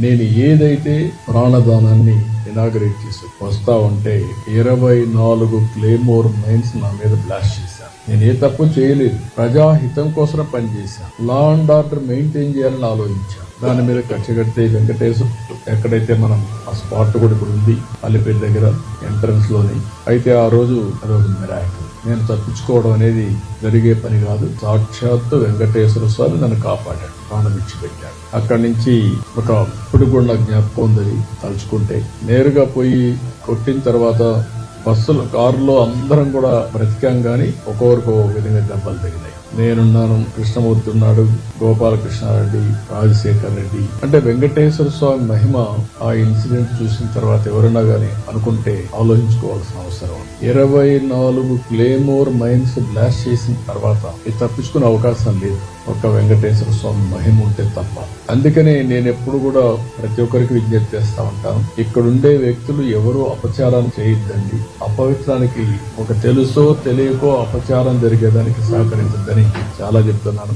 నేను ఏదైతే ప్రాణదానాన్ని ఇనాగరేట్ చేసి వస్తా ఉంటే 24 క్లేమోర్ మైన్స్ నా మీద బ్లాస్ట్ చేశాను. నేను ఏ తప్పు చేయలేదు, ప్రజాహితం కోసం పనిచేశాను, లా అండ్ ఆర్డర్ మెయింటైన్ చేయాలని ఆలోచించాను. దాని మీద కక్ష కడితే వెంకటేశ్వర ఎక్కడైతే మనం ఆ స్పాట్ కూడా ఇప్పుడు ఉంది అల్లిపేట దగ్గర ఎంట్రన్స్ లోని, అయితే ఆ రోజు మిరాకిల్. నేను తప్పించుకోవడం అనేది జరిగే పని కాదు. సాక్షాత్తు వెంకటేశ్వర స్వామి నన్ను కాపాడాడు, ప్రాణం ఇచ్చిపెట్టాడు. అక్కడి నుంచి ఒక ఇప్పుడు కూడా జ్ఞాపకం ఉందని తలుచుకుంటే, నేరుగా పోయి కొట్టిన తర్వాత బస్సులు కారులో అందరం కూడా బ్రతికాం, గాని ఒక్కొక్కరికి ఒక విధంగా దెబ్బలు తగినాయి. నేనున్నాను, కృష్ణమూర్తి ఉన్నాడు, గోపాలకృష్ణారెడ్డి, రాజశేఖర్ రెడ్డి. అంటే వెంకటేశ్వర స్వామి మహిమ ఆ ఇన్సిడెంట్ చూసిన తర్వాత ఎవరైనా గానీ అనుకుంటే ఆలోచించుకోవాల్సిన అవసరం. 24 క్లేమోర్ మైన్స్ బ్లాస్ట్ చేసిన తర్వాత ఇది తప్పించుకునే అవకాశం లేదు, ఒక వెంకటేశ్వర స్వామి మహిమ ఉంటే తప్ప. అందుకనే నేను ఎప్పుడు కూడా ప్రతి ఒక్కరికి విజ్ఞప్తి చేస్తా ఉంటాను, ఇక్కడుండే వ్యక్తులు ఎవరూ అపచారం చేయొద్దండి. అపవిత్రానికి ఒక తెలుసో తెలియకో అపచారం జరిగేదానికి సహకరించద్దని చాలా చెప్తున్నాను.